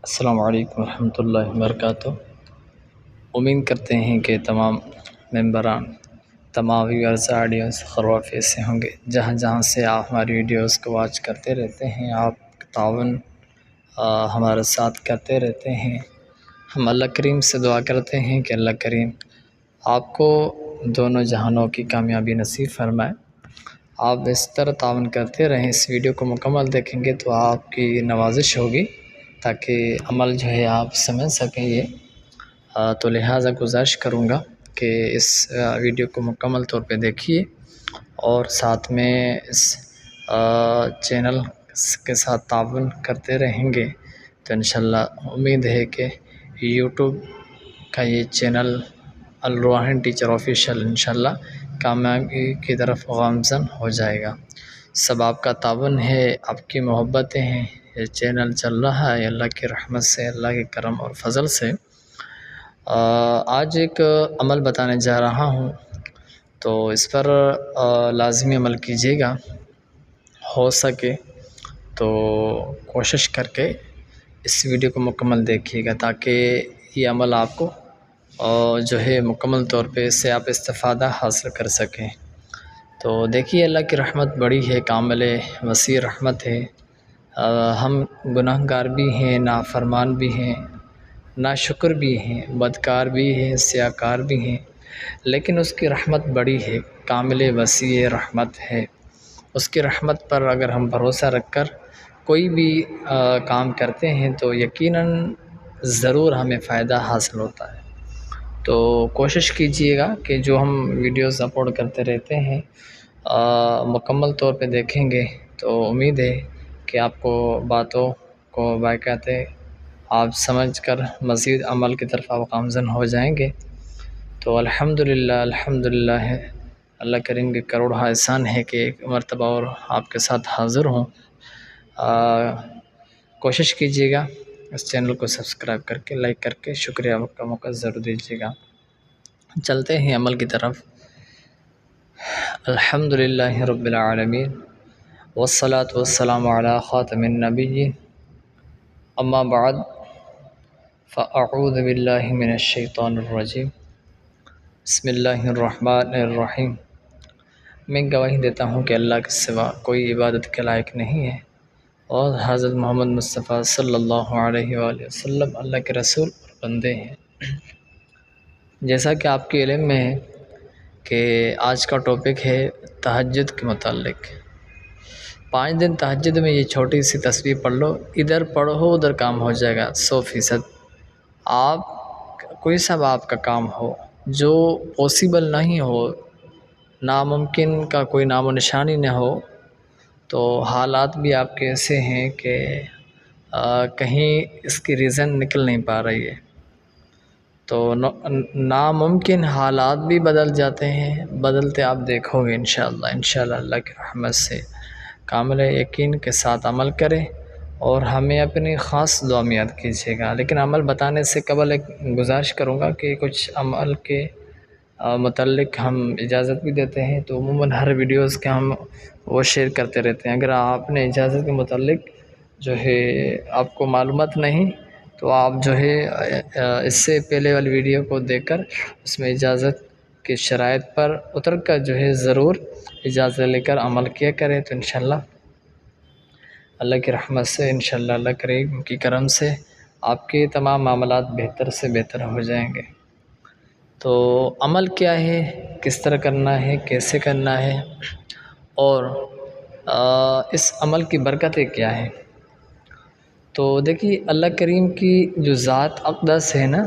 السلام علیکم ورحمۃ اللہ وبرکاتہ۔ امید کرتے ہیں کہ تمام ممبران تمام ویورز آڈینس خیریت سے ہوں گے۔ جہاں جہاں سے آپ ہماری ویڈیوز کو واچ کرتے رہتے ہیں، آپ تعاون ہمارے ساتھ کرتے رہتے ہیں۔ ہم اللہ کریم سے دعا کرتے ہیں کہ اللہ کریم آپ کو دونوں جہانوں کی کامیابی نصیب فرمائے۔ آپ اس طرح تعاون کرتے رہیں، اس ویڈیو کو مکمل دیکھیں گے تو آپ کی نوازش ہوگی تاکہ عمل جو ہے آپ سمجھ سکیں یہ تو لہٰذا گزارش کروں گا کہ اس ویڈیو کو مکمل طور پہ دیکھیے اور ساتھ میں اس چینل کے ساتھ تعاون کرتے رہیں گے تو انشاءاللہ امید ہے کہ یوٹیوب کا یہ چینل الروحانی ٹیچر آفیشیل انشاءاللہ کامیابی کی طرف گامزن ہو جائے گا۔ سب آپ کا تعاون ہے، آپ کی محبتیں ہیں، یہ چینل چل رہا ہے اللہ کی رحمت سے، اللہ کے کرم اور فضل سے۔ آج ایک عمل بتانے جا رہا ہوں تو اس پر لازمی عمل کیجیے گا، ہو سکے تو کوشش کر کے اس ویڈیو کو مکمل دیکھیے گا تاکہ یہ عمل آپ کو جو ہے مکمل طور پہ اس سے آپ استفادہ حاصل کر سکیں۔ تو دیکھیے اللہ کی رحمت بڑی ہے، کامل وسیع رحمت ہے۔ ہم گناہ گار بھی ہیں، نافرمان بھی ہیں، ناشکر بھی ہیں، بدکار بھی ہیں، سیاکار بھی ہیں، لیکن اس کی رحمت بڑی ہے، کامل وسیع رحمت ہے۔ اس کی رحمت پر اگر ہم بھروسہ رکھ کر کوئی بھی کام کرتے ہیں تو یقیناً ضرور ہمیں فائدہ حاصل ہوتا ہے۔ تو کوشش کیجیے گا کہ جو ہم ویڈیوز اپلوڈ کرتے رہتے ہیں مکمل طور پہ دیکھیں گے تو امید ہے کہ آپ کو باتوں کو باقاعدہ آپ سمجھ کر مزید عمل کی طرف آپ گامزن ہو جائیں گے۔ تو الحمدللہ ہے، اللہ کریم کے کروڑہ احسان ہے کہ ایک مرتبہ اور آپ کے ساتھ حاضر ہوں۔ کوشش کیجیے گا اس چینل کو سبسکرائب کر کے، لائک کر کے، شکریہ کا موقع ضرور دیجیے گا۔ چلتے ہیں عمل کی طرف۔ الحمدللہ رب العالمین والصلاة والسلام علی خاتم النبیین، اما بعد فاعوذ باللہ من الشیطان الرجیم، بسم اللہ الرحمن الرحیم۔ میں گواہی دیتا ہوں کہ اللہ کے سوا کوئی عبادت کے لائق نہیں ہے اور حضرت محمد مصطفیٰ صلی اللہ علیہ وآلہ وسلم اللہ کے رسول اور بندے ہیں۔ جیسا کہ آپ کے علم میں ہے کہ آج کا ٹاپک ہے تہجد کے متعلق۔ 5 دن تہجد میں یہ چھوٹی سی تسبیح پڑھ لو، ادھر پڑھو ادھر کام ہو جائے گا 100%۔ آپ کوئی سا آپ کا کام ہو جو پاسبل نہیں ہو، ناممکن کا کوئی نام و نشانی نہ ہو، تو حالات بھی آپ کے ایسے ہیں کہ کہیں اس کی ریزن نکل نہیں پا رہی ہے، تو ناممکن حالات بھی بدل جاتے ہیں، بدلتے آپ دیکھو گے انشاءاللہ اللہ کی رحمت سے۔ کامل یقین کے ساتھ عمل کریں اور ہمیں اپنی خاص دعا میں یاد کیجیے گا۔ لیکن عمل بتانے سے قبل ایک گزارش کروں گا کہ کچھ عمل کے متعلق ہم اجازت بھی دیتے ہیں، تو عموماً ہر ویڈیوز کے ہم وہ شیئر کرتے رہتے ہیں۔ اگر آپ نے اجازت کے متعلق جو ہے آپ کو معلومات نہیں تو آپ جو ہے اس سے پہلے والی ویڈیو کو دیکھ کر اس میں اجازت کی شرائط پر اتر کر جو ہے ضرور اجازت لے کر عمل کیا کریں، تو انشاءاللہ اللہ کی رحمت سے، انشاءاللہ اللہ کریم کی کرم سے آپ کے تمام معاملات بہتر سے بہتر ہو جائیں گے۔ تو عمل کیا ہے، کس طرح کرنا ہے، کیسے کرنا ہے، اور اس عمل کی برکتیں کیا ہیں؟ تو دیکھیے اللہ کریم کی جو ذات اقدس ہے نا،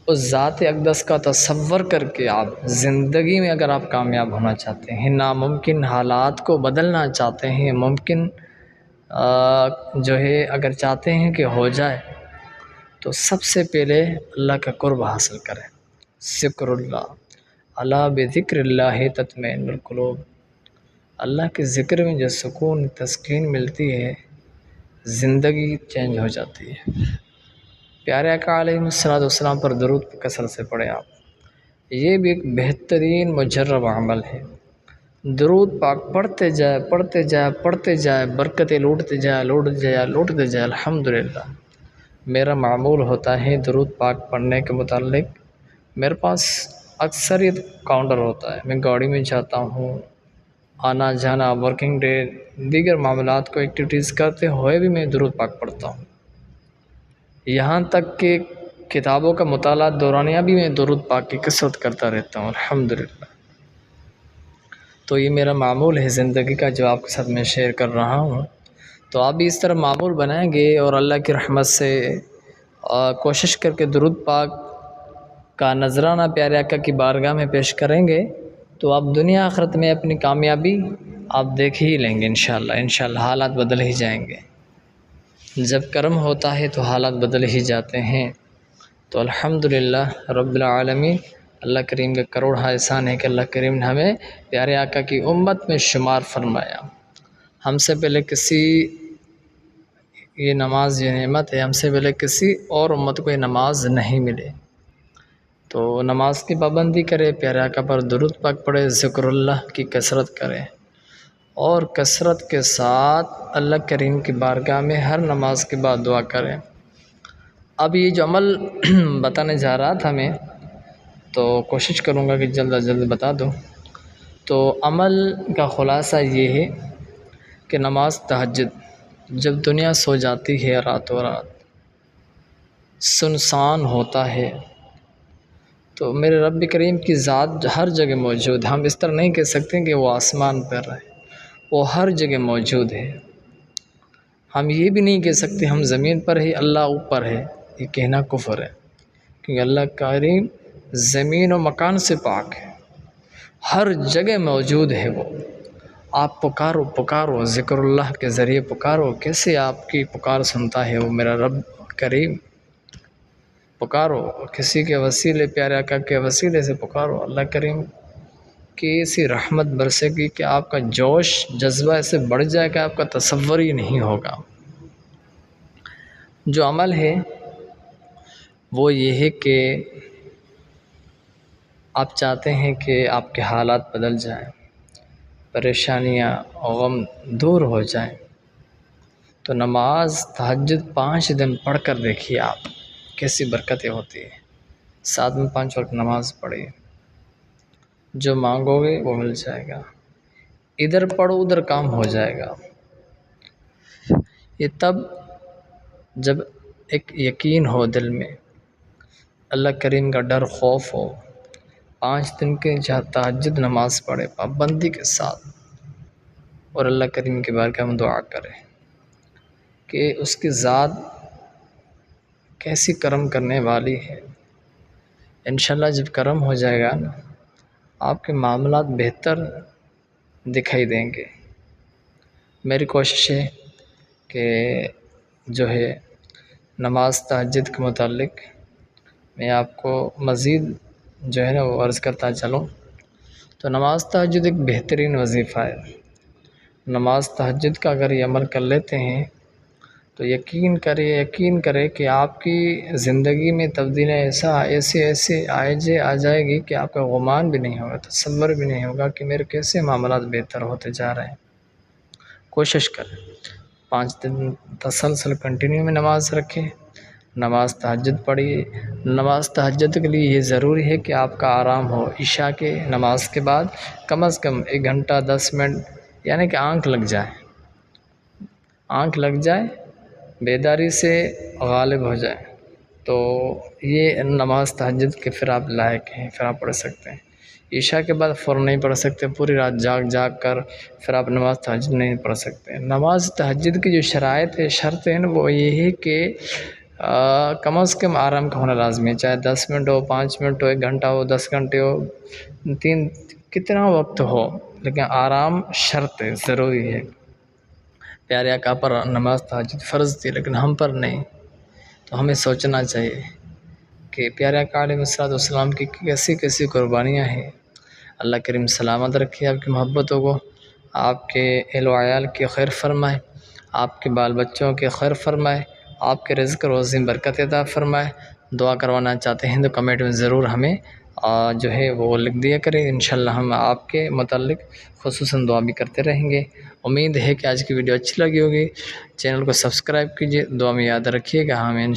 اس ذات اقدس کا تصور کر کے آپ زندگی میں اگر آپ کامیاب ہونا چاہتے ہیں، ناممکن حالات کو بدلنا چاہتے ہیں، ممکن جو ہے اگر چاہتے ہیں کہ ہو جائے، تو سب سے پہلے اللہ کا قرب حاصل کریں۔ ذکر اللہ، الا بذکر اللہ تطمئن القلوب۔ اللہ کے ذکر میں جو سکون تسکین ملتی ہے، زندگی چینج ہو جاتی ہے۔ پیارے آقا علیہ السلام پر درود کثرت سے پڑھیں آپ، یہ بھی ایک بہترین مجرب عمل ہے۔ درود پاک پڑھتے جائے، برکتیں لوٹتے جائے الحمدللہ۔ میرا معمول ہوتا ہے درود پاک پڑھنے کے متعلق، میرے پاس اکثر یہ کاؤنٹر ہوتا ہے، میں گاڑی میں جاتا ہوں، آنا جانا، ورکنگ ڈے، دیگر معاملات کو ایکٹیویٹیز کرتے ہوئے بھی میں درود پاک پڑھتا ہوں، یہاں تک کہ کتابوں کا مطالعہ دورانیہ بھی میں درود پاک کی کثرت کرتا رہتا ہوں الحمدللہ۔ تو یہ میرا معمول ہے زندگی کا جو آپ کے ساتھ میں شیئر کر رہا ہوں، تو آپ بھی اس طرح معمول بنائیں گے اور اللہ کی رحمت سے کوشش کر کے درود پاک کا نذرانہ پیارے آقا کی بارگاہ میں پیش کریں گے تو آپ دنیا آخرت میں اپنی کامیابی آپ دیکھ ہی لیں گے انشاءاللہ حالات بدل ہی جائیں گے۔ جب کرم ہوتا ہے تو حالات بدل ہی جاتے ہیں، تو الحمدللہ رب العالمین، اللہ کریم کا کروڑا احسان ہے کہ اللہ کریم نے ہمیں پیارے آقا کی امت میں شمار فرمایا۔ ہم سے پہلے کسی، یہ نماز یہ نعمت ہے، ہم سے پہلے کسی اور امت کو یہ نماز نہیں ملے، تو نماز کی پابندی کرے، پیارے آقا پر درود پاک پڑھے، ذکر اللہ کی کثرت کرے، اور کثرت کے ساتھ اللہ کریم کی بارگاہ میں ہر نماز کے بعد دعا کریں۔ اب یہ جو عمل بتانے جا رہا تھا میں، تو کوشش کروں گا کہ جلد از جلد بتا دوں۔ تو عمل کا خلاصہ یہ ہے کہ نماز تہجد، جب دنیا سو جاتی ہے راتوں رات، سنسان ہوتا ہے، تو میرے رب کریم کی ذات ہر جگہ موجود ہے۔ ہم اس طرح نہیں کہہ سکتے کہ وہ آسمان پر ہے، وہ ہر جگہ موجود ہے۔ ہم یہ بھی نہیں کہہ سکتے ہم زمین پر ہے، اللہ اوپر ہے، یہ کہنا کفر ہے، کیونکہ اللہ کریم زمین و مکان سے پاک ہے، ہر جگہ موجود ہے وہ۔ آپ پکارو ذکر اللہ کے ذریعے پکارو، کیسے آپ کی پکار سنتا ہے وہ میرا رب کریم۔ پکارو کسی کے وسیلے، پیارے آقا کے وسیلے سے پکارو، اللہ کریم کی ایسی رحمت برسے گی کہ آپ کا جوش جذبہ ایسے بڑھ جائے کہ آپ کا تصور ہی نہیں ہوگا۔ جو عمل ہے وہ یہ ہے کہ آپ چاہتے ہیں کہ آپ کے حالات بدل جائیں، پریشانیاں غم دور ہو جائیں، تو نماز تہجد 5 دن پڑھ کر دیکھیے آپ کیسی برکتیں ہوتی ہیں۔ ساتھ میں 5 وقت نماز پڑھیے، جو مانگو گے وہ مل جائے گا، ادھر پڑھو ادھر کام ہو جائے گا۔ یہ تب جب ایک یقین ہو دل میں، اللہ کریم کا ڈر خوف ہو، 5 دن کے جہاں تہجد نماز پڑھے پابندی کے ساتھ، اور اللہ کریم کے بارگاہ میں دعا کرے کہ اس کی ذات کیسی کرم کرنے والی ہے۔ انشاءاللہ جب کرم ہو جائے گا نا، آپ کے معاملات بہتر دکھائی دیں گے۔ میری کوشش ہے کہ جو ہے نماز تہجد کے متعلق میں آپ کو مزید جو ہے نا وہ عرض کرتا چلوں۔ تو نماز تہجد ایک بہترین وظیفہ ہے۔ نماز تہجد کا اگر یہ عمل کر لیتے ہیں تو یقین کرے کہ آپ کی زندگی میں تبدیلیاں ایسے آ جائے گی کہ آپ کا گمان بھی نہیں ہوگا، تصور بھی نہیں ہوگا کہ میرے کیسے معاملات بہتر ہوتے جا رہے ہیں۔ کوشش کریں 5 دن تسلسل کنٹینیو میں نماز رکھیں، نماز تہجد پڑھیے۔ نماز تہجد کے لیے یہ ضروری ہے کہ آپ کا آرام ہو، عشاء کے نماز کے بعد کم از کم 1 گھنٹہ 10 منٹ، یعنی کہ آنکھ لگ جائے، بیداری سے غالب ہو جائے، تو یہ نماز تہجد کے پھر آپ لائق ہیں، پھر آپ پڑھ سکتے ہیں۔ عشاء کے بعد فوراً نہیں پڑھ سکتے، پوری رات جاگ کر پھر آپ نماز تہجد نہیں پڑھ سکتے۔ نماز تہجد کی جو شرط ہے نا وہ یہ ہے کہ کم از کم آرام کا ہونا لازمی ہے، چاہے 10 منٹ ہو، 5 منٹ ہو، 1 گھنٹہ ہو، 10 گھنٹے ہو، 3 کتنا وقت ہو، لیکن آرام شرط ہے، ضروری ہے۔ پیارے آقا پر نماز تہجد فرض تھی لیکن ہم پر نہیں، تو ہمیں سوچنا چاہیے کہ پیارے آقا علیہ السلام کی کیسی قربانیاں ہیں۔ اللہ کریم سلامت رکھے آپ کی محبتوں کو، آپ کے اہل و عیال کی خیر فرمائے، آپ کے بال بچوں کے خیر فرمائے، آپ کے رزق روزی برکت عطا فرمائے۔ دعا کروانا چاہتے ہیں تو کمنٹ میں ضرور ہمیں جو ہے وہ لکھ دیا کریں، انشاءاللہ ہم آپ کے متعلق خصوصاً دعا بھی کرتے رہیں گے۔ امید ہے کہ آج کی ویڈیو اچھی لگی ہوگی، چینل کو سبسکرائب کیجیے، دعا میں یاد رکھیے گا، ہمیں